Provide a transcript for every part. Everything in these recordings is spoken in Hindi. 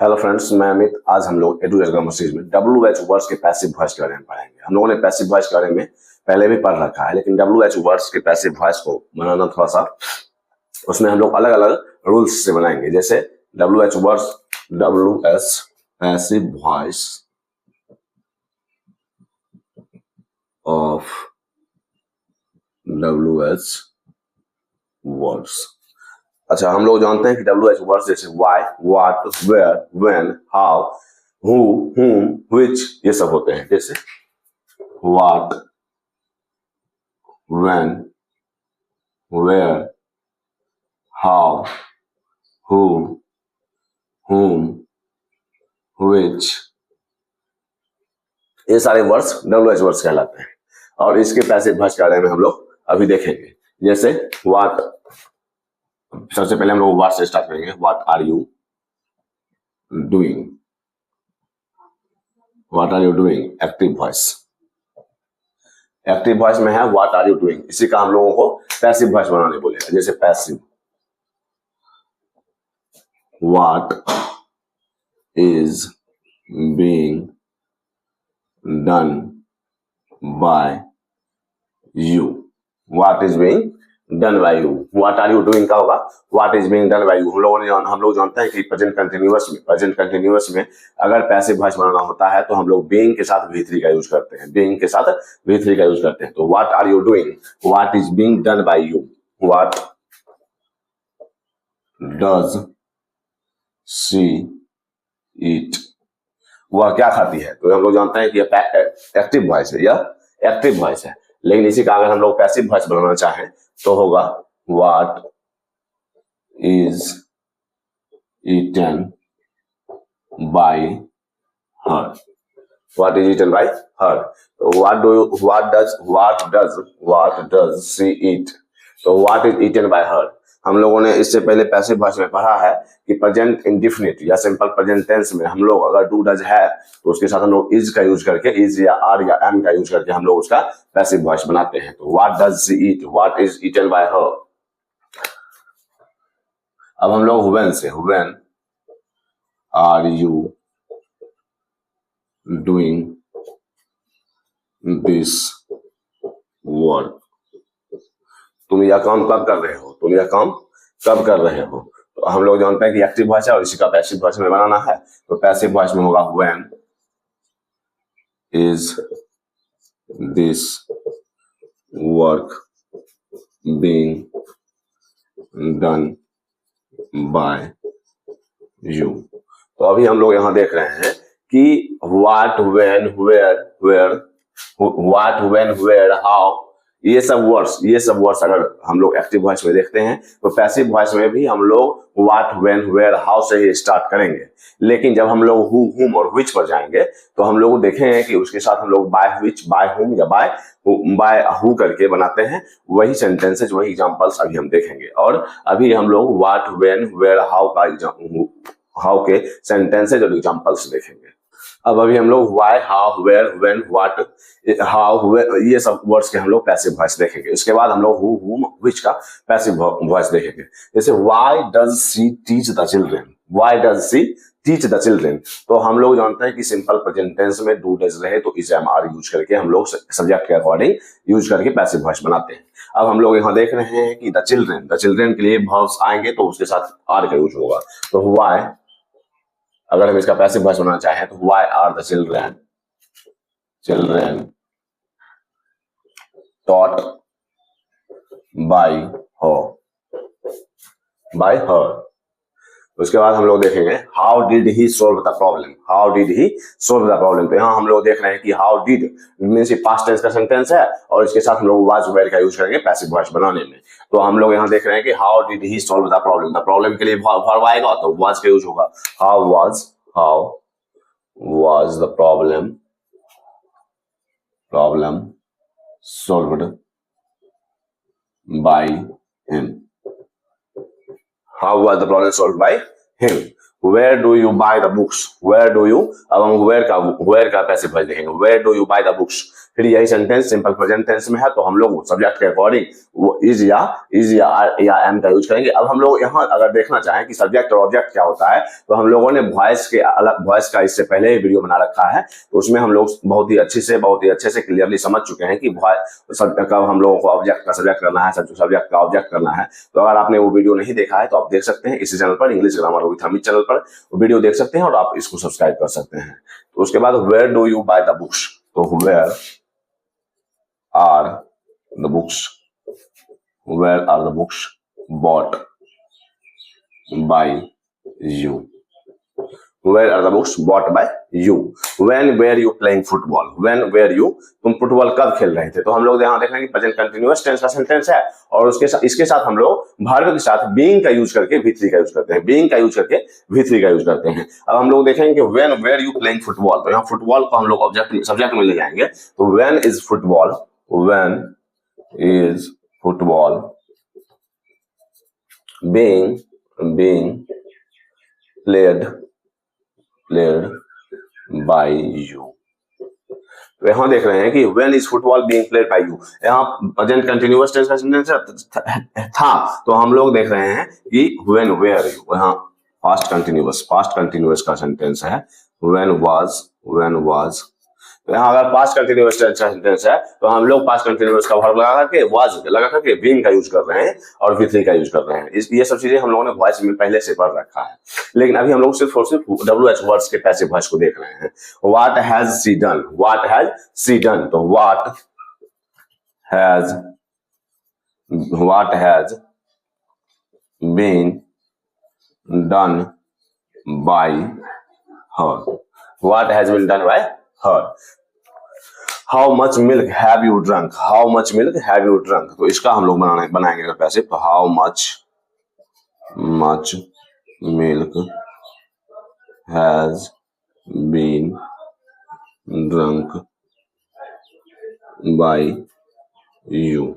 हेलो फ्रेंड्स, मैं अमित। आज हम लोग एडू ग्रामर सीरीज में WH वर्ड्स के पैसिव वॉइस के बारे में पढ़ेंगे। हम लोगों ने पैसिव वॉइस के बारे में पहले भी पढ़ रखा है, लेकिन WH वर्ड्स के पैसिव वॉइस को बनाना थोड़ा सा, उसमें हम लोग अलग अलग रूल्स से बनाएंगे। जैसे WH words, WH passive voice of WH words. अच्छा, हम लोग जानते हैं कि WH वर्ड्स जैसे why, what, where, when, how, who, whom, which, ये सब होते हैं। जैसे what, when, where, how, who, whom, which, ये सारे वर्ड्स WH वर्ड्स कहलाते हैं। और इसके पैसिव वॉइस के बारे में हम लोग अभी देखेंगे। जैसे व्हाट, सबसे पहले हम लोग व्हाट से स्टार्ट करेंगे। What are you doing, what are you doing, active voice. Active voice में है व्हाट आर यू डूइंग, इसी का हम लोगों को पैसिव वॉइस बनाने बोलेगा। जैसे passive, what is being done by you, what is being done by you. What are you doing का होगा what is being done by you. हम लोग जानते हैं कि प्रेजेंट कंटिन्यूअस में अगर पैसिव वॉइस बनाना होता है तो हम लोग बीइंग के साथ V3 का यूज करते हैं। बीइंग के साथ V3 का यूज करते हैं। तो what are you doing, what is being done by you, what does she eat, वह क्या खाती है। तो हम लोग जानते हैं कि एक्टिव वॉइस है, यह एक्टिव वॉइस है। लेकिन इसी का अगर हम लोग पैसिव वॉइस बनाना चाहें तो होगा what is eaten by her, what is eaten by her. What does she eat, तो what is eaten by her. हम लोगों ने इससे पहले पैसिव वॉइस में पढ़ा है कि प्रेजेंट इंडेफिनिट या सिंपल प्रेजेंट टेंस में हम लोग अगर डू डज है तो उसके साथ हम लोग इज का यूज करके, इज या आर या एम का यूज करके हम लोग उसका पैसिव वॉइस बनाते हैं। तो what does she eat, what is eaten by her. अब हम लोग व्हेन से, when are you doing this work, तुम यह काम कब कर रहे हो, तुम यह काम कब कर रहे हो। तो हम लोग जानते हैं कि एक्टिव वॉइस है और इसी का पैसिव वॉइस में बनाना है। तो पैसिव वॉइस में होगा when is this work being done by you. तो अभी हम लोग यहां देख रहे हैं कि व्हाट, व्हेन, वेयर, हाउ, ये सब वर्ड्स अगर हम लोग एक्टिव वॉइस में देखते हैं तो पैसिव वॉइस में भी हम लोग व्हाट, व्हेन, वेयर, हाउ से ही स्टार्ट करेंगे। लेकिन जब हम लोग हु, हुम और व्हिच पर जाएंगे तो हम लोग देखेंगे कि उसके साथ हम लोग बाय व्हिच, बाय हुम या बाय हु करके बनाते हैं। वही सेंटेंसेज, वही एग्जांपल्स अभी हम देखेंगे। और अभी हम लोग व्हाट, व्हेन, वेयर, हाउ के सेंटेंसेज और एग्जांपल्स देखेंगे। अब अभी हम लोग why, how, where, when, what, how, ये सब वर्ड्स के हम लोग पैसिव वॉइस देखेंगे। उसके बाद हम लोग हु, हुम, व्हिच का पैसिव वॉइस देखेंगे। जैसे why does she teach the children, why does she teach the children. तो हम लोग जानते हैं कि सिंपल प्रेजेंट टेंस में डू डज रहे तो इज, एम, आर यूज करके हम लोग सब्जेक्ट के अकॉर्डिंग यूज करके पैसिव वॉइस बनाते हैं। अब हम लोग यहाँ देख रहे हैं कि द चिल्ड्रेन के लिए वर्ब्स आएंगे तो उसके साथ आर का यूज होगा। तो व्हाई, अगर हम इसका पैसिव वॉइस बनाना चाहें तो why are the children taught by her. उसके बाद हम लोग देखेंगे how did he solve the problem, तो यहाँ हम लोग देख रहे हैं कि how did means past tense का सेंटेंस है और इसके साथ हम लोग वाज, वेयर का यूज करेंगे पैसिव वॉइस बनाने में। तो हम लोग यहाँ देख रहे हैं कि how did he solve the problem के लिए वर्ब आएगा तो वाज का यूज होगा। How was the problem solved by him, how was the problem solved by him। where do you buy the books, अब हम where का पैसिव वॉइस देखेंगे। where do you buy the books, फिर यही सेंटेंस सिंपल प्रेजेंट टेंस में है तो हम लोग सब्जेक्ट के अकॉर्डिंग वो इज या एम का यूज करेंगे। अब हम लोग यहाँ अगर देखना चाहें कि सब्जेक्ट और ऑब्जेक्ट क्या होता है तो हम लोगों ने वॉइस का इससे पहले ही वीडियो बना रखा है, तो उसमें हम लोग बहुत ही अच्छे से क्लियरली समझ चुके हैं कि कब हम लोगों को ऑब्जेक्ट का सब्जेक्ट करना है, सब्जेक्ट का ऑब्जेक्ट करना है। तो अगर आपने वो वीडियो नहीं देखा है तो आप देख सकते हैं इसी चैनल पर, English grammar with Amit channel पर वीडियो देख सकते हैं और आप इसको सब्सक्राइब कर सकते हैं। तो उसके बाद where do you buy the books, तो where are the books, where are the books bought by you, where are the books bought by you, when were you playing football, when were you, तुम फुटबॉल कब खेल रहे थे। तो हम लोग यहाँ देख रहे हैं कि प्रेजेंट कंटिन्यूअस टेंस का सेंटेंस है और इसके साथ हम लोग वर्ब के साथ बीइंग का यूज करके V3 का यूज करते हैं, बीइंग का यूज करके V3 का यूज करते हैं। अब हम लोग देखेंगे कि when were you playing football, तो यहाँ फुटबॉल को हम लोग सब्जेक्ट में ले जाएंगे। तो when is football, when is football being played by you, तो यहाँ देख रहे हैं कि when is football being played by you, यहाँ प्रेजेंट कंटिन्यूअस टेंस का सेंटेंस था तो हम लोग देख रहे हैं कि when were you, यहाँ पास्ट कंटिन्यूअस का सेंटेंस है when was, तो यहाँ अगर पास्ट कंटिन्यूअस सेंटेंस है तो हम लोग पास्ट कंटिन्यूअस का वर्ब लगा करके बीइंग का यूज कर रहे हैं और V3 का यूज कर रहे हैं। ये सब चीजें हम लोगों ने वॉइस में पहले से पढ़ रखा है, लेकिन अभी हम लोग सिर्फ और सिर्फ WH वर्ड्स के पैसिव वॉइस को देख रहे हैं। व्हाट हैज शी डन, तो what has been done by her, what has been done by her. How much milk have you drunk, तो इसका हम लोग बनाएंगे अगर पैसिव, तो how much milk has been drunk by you।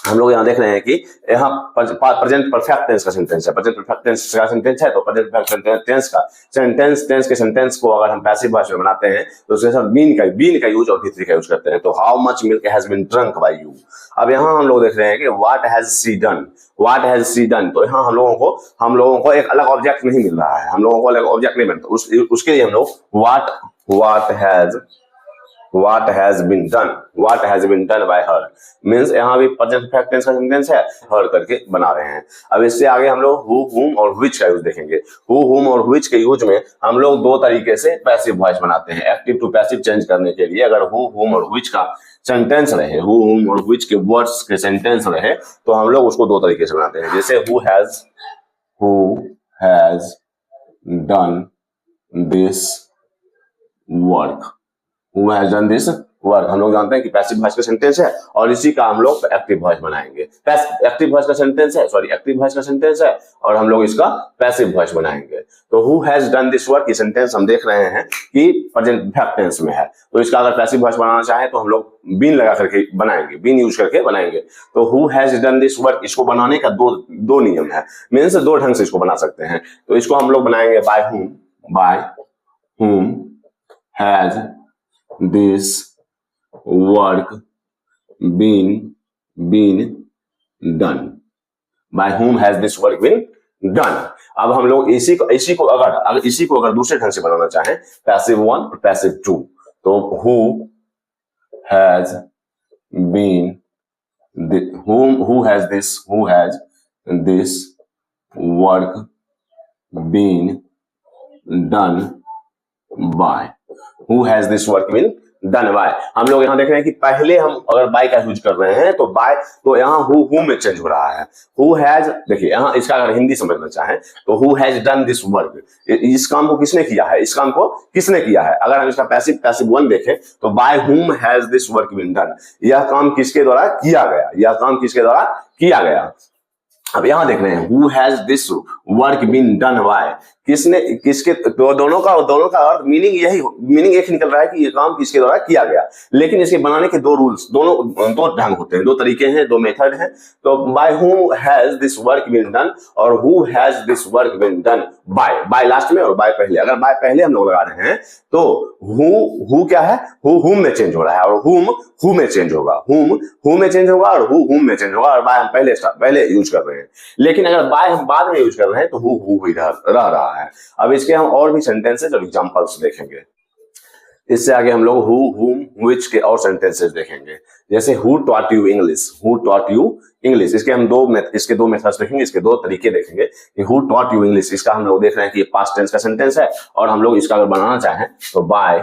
हम लोग यहाँ देख रहे हैं कि यहाँ प्रेजेंट परफेक्ट टेंस का सेंटेंस है, प्रेजेंट परफेक्ट टेंस का सेंटेंस है तो प्रेजेंट परफेक्ट टेंस के सेंटेंस को अगर हम पैसिव वॉइस में बनाते हैं तो उसके साथ बीन का यूज और V3 का यूज करते हैं। तो how much milk has been drunk by you. अब यहाँ हम लोग देख रहे हैं कि व्हाट हैज शी डन, तो यहाँ हम लोगों को एक अलग ऑब्जेक्ट नहीं मिल रहा है, हम लोगों को अलग ऑब्जेक्ट नहीं मिलता, उसके लिए हम लोग what has been done by her means यहाँ भी प्रेजेंट परफेक्ट टेंस का सेंटेंस है, her करके बना रहे हैं। अब इससे आगे हम लोग who, whom और which का यूज देखेंगे। who, whom और which के यूज में हम लोग दो तरीके से पैसिव वॉइस बनाते हैं एक्टिव टू पैसिव चेंज करने के लिए। अगर who, whom और which का सेंटेंस रहे, who, whom और which के वर्ड्स के सेंटेंस रहे तो हम लोग उसको दो तरीके से बनाते हैं। जैसे who has done this work, Who has done this work, हम लोग जानते हैं कि पैसिव वॉइस का सेंटेंस है और इसी का हम लोग एक्टिव वॉइस बनाएंगे। एक्टिव वॉइस का सेंटेंस है और हम लोग इसका पैसिव वॉइस बनाएंगे। तो who has done this work, ये सेंटेंस हम देख रहे हैं कि प्रेजेंट परफेक्ट टेंस में है, तो इसका अगर पैसिव वॉइस बनाना चाहे तो हम लोग बीन लगा करके बनाएंगे, बीन यूज करके बनाएंगे। तो who has done this work, इसको बनाने का दो नियम है, मीन्स दो ढंग से इसको बना सकते हैं। तो इसको हम लोग बनाएंगे by whom has this work been done, by whom has this work been done। अब हम लोग इसी को अगर दूसरे ढंग से बनाना चाहें पैसिव 1 और पैसिव 2, तो who has this work been done by, who has this work been done by। हम लोग यहाँ देख रहे हैं कि पहले हम अगर by का यूज कर रहे हैं तो by, तो यहाँ who में चेंज हो रहा है। who has, देखिए यहाँ इसका अगर हिंदी समझना चाहें तो who has done this work, इस काम को किसने किया है। अगर हम इसका पैसिव 1 देखें तो by whom has this work been done, यह काम किसके द्वारा किया गया, अब यहां देख रहे हैं who has this work been done by, किसने किसके, तो दोनों का अर्थ मीनिंग एक निकल रहा है कि ये काम किसके द्वारा किया गया, लेकिन इसके बनाने के दो रूल्स, दो ढंग होते हैं, दो तरीके हैं, दो मेथड हैं। तो by who has this work been done और who has this work been done by last में और बाय पहले। अगर बाय पहले हम लोग लगा रहे हैं तो हु क्या है, हुम में चेंज हो रहा है और हु में चेंज होगा, हु में चेंज होगा और हुम में चेंज होगा, और बाय हम पहले यूज कर रहे हैं। लेकिन अगर बाय हम बाद में यूज कर रहे हैं तो हु ही रह रहा है। अब इसके हम और भी सेंटेंसेस और एग्जांपल्स देखेंगे। इससे आगे हम लोग हु, हुम, व्हिच के और सेंटेंसेस देखेंगे। जैसे who taught you English, who taught you English, इसके हम इसके दो मेथड्स देखेंगे, इसके दो तरीके देखेंगे कि हु टॉट यू इंग्लिश, इसका हम लोग देख रहे हैं कि ये पास्ट टेंस का सेंटेंस है और हम लोग इसका अगर बनाना चाहें तो by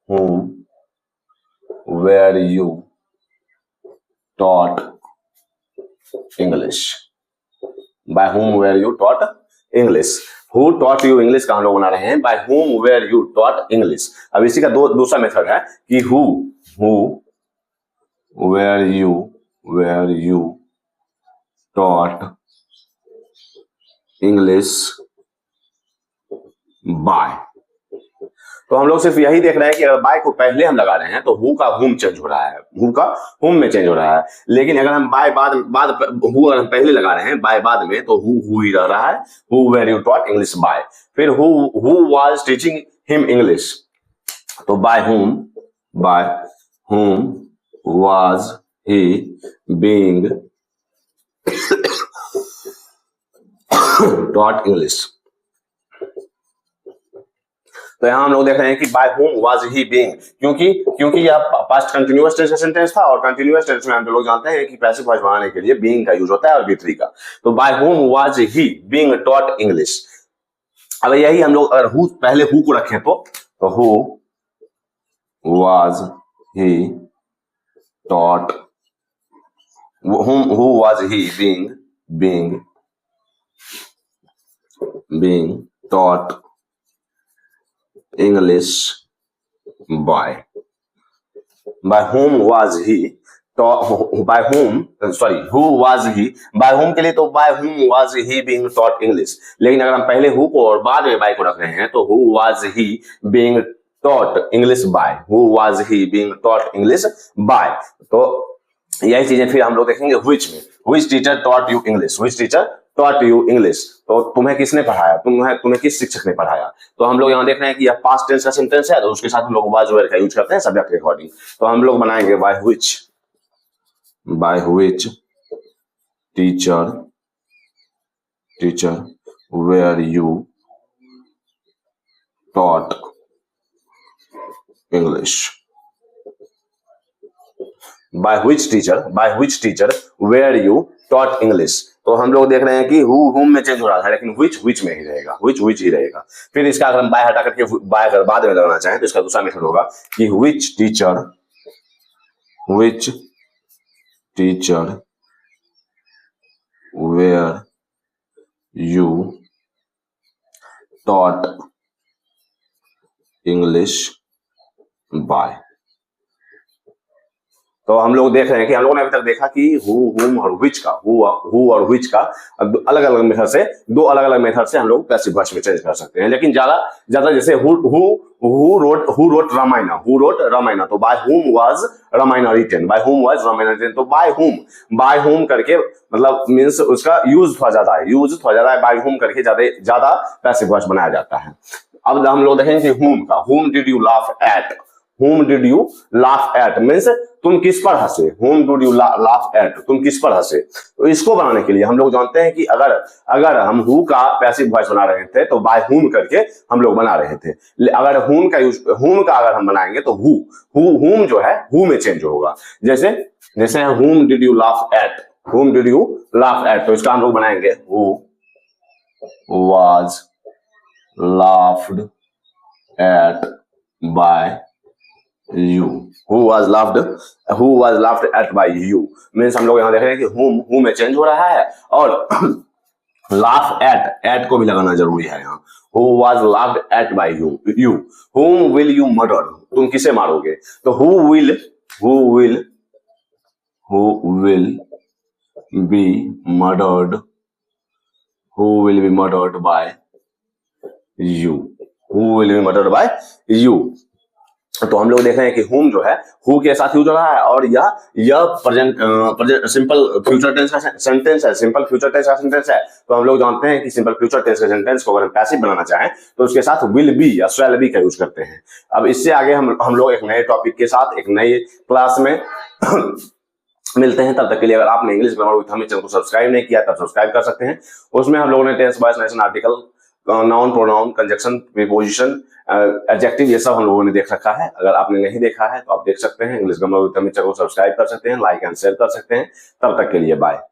whom were you taught English, by whom were you taught English. Who taught you English का हम लोग बना रहे हैं bye whom were you taught English. अब इसी का दूसरा मेथड है कि who were you taught English by. तो हम लोग सिर्फ यही देख रहे हैं कि अगर बाय को पहले हम लगा रहे हैं तो हु का हुम चेंज हो रहा है, हु का हुम में चेंज हो रहा है। लेकिन अगर हम बाय बाद हु अगर हम पहले लगा रहे हैं बाय बाद में तो हु ही रह रहा है, who were you taught English by. फिर who was teaching him English, तो by whom was he being taught English. तो यहां हम लोग देख रहे हैं कि bye whom was he being, क्योंकि यह पास्ट कंटीन्यूअस टेंस का सेंटेंस था और कंटीन्यूअस टेंस में हम लोग जानते हैं कि पैसिव वॉइस बनाने के लिए बीइंग का यूज होता है और बी3 का। तो by whom was he being taught English. अब यही हम लोग अगर हु पहले हु को रखें तो who was he taught, who was he being taught English by whom was he by whom sorry who was he, by whom के लिए तो by whom was he being taught English। लेकिन अगर हम पहले who को और बाद में by को रख रहे हैं तो who was he being taught English by, who was he being taught English by। तो यही चीजें फिर हम लोग देखेंगे which में, which teacher taught you English, which teacher taught you English, तो तुम्हें किसने पढ़ाया, तुम्हें किस शिक्षक ने पढ़ाया। तो हम लोग यहाँ देख रहे हैं कि यह पास्ट टेंस का सेंटेंस है तो उसके साथ हम लोग वाज वेयर का यूज करते हैं सब्जेक्ट के अकॉर्डिंग। तो हम लोग बनाएंगे by which teacher where you taught English, by which teacher where you taught English। तो हम लोग देख रहे हैं कि हुम में चेंज हो रहा था लेकिन which में ही रहेगा, which ही रहेगा। फिर इसका अगर हम बाय हटा करके बाय अगर बाद में लगाना चाहें तो इसका दूसरा मेथड होगा कि which teacher where you taught English by। तो हम लोग देख रहे हैं कि हम लोगों ने अभी तक देखा कि हु, हुम और व्हिच का हु और व्हिच का अलग अलग मेथड से, दो अलग अलग मेथड से हम लोग पैसिव वॉइस में चेंज कर सकते हैं। लेकिन ज्यादा जैसे हु रोट रामायणा, तो by whom was Ramayana written, तो बाय हुम करके मतलब मींस उसका यूज थोड़ा ज्यादा है, बाय हुम करके ज्यादा पैसिव वॉइस बनाया जाता है। अब हम लोग देखेंगे हुम did you laugh at means तुम किस पर हंसे, whom did you laugh at, तुम किस पर हंसे। तो इसको बनाने के लिए हम लोग जानते हैं कि अगर हम हु का पैसिव वॉइस बना रहे थे तो बाय whom करके हम लोग बना रहे थे। अगर whom का अगर हम बनाएंगे तो whom जो है हु में चेंज होगा। जैसे whom did you laugh at, तो इसका हम लोग बनाएंगे who was laughed at by you, who was laughed at by you means हम लोग यहाँ देख रहे हैं कि who में चेंज हो रहा है और laugh at को भी लगाना जरूरी है यहाँ। who was laughed at by you, whom will you murder, तुम किसे मारोगे। तो who will be murdered who will be murdered by you, who will be murdered by you। तो हम लोग देख रहे हैं कि whom जो है who के साथ यूज हो रहा है, और यह प्रेजेंट सिंपल फ्यूचर टेंस का सेंटेंस है, सिंपल फ्यूचर टेंस का सेंटेंस है। तो हम लोग जानते हैं कि सिंपल फ्यूचर टेंस के सेंटेंस को अगर हम पैसिव बनाना चाहें तो उसके साथ विल बी या शैल बी का यूज करते हैं। अब इससे आगे हम लोग एक नए टॉपिक के साथ एक नई क्लास में मिलते हैं। तब तक के लिए अगर आपने इंग्लिश ग्रामर विद हमी चैनल को सब्सक्राइब नहीं किया तब सब्सक्राइब कर सकते हैं। उसमें हम लोगों ने tense voice narration article, noun pronoun, conjunction, preposition, adjective, ये सब हम लोगों ने देख रखा है। अगर आपने नहीं देखा है तो आप देख सकते हैं। इंग्लिश ग्रामर विद हमी चैनल को सब्सक्राइब कर सकते हैं, लाइक एंड शेयर कर सकते हैं। तब तक के लिए बाय।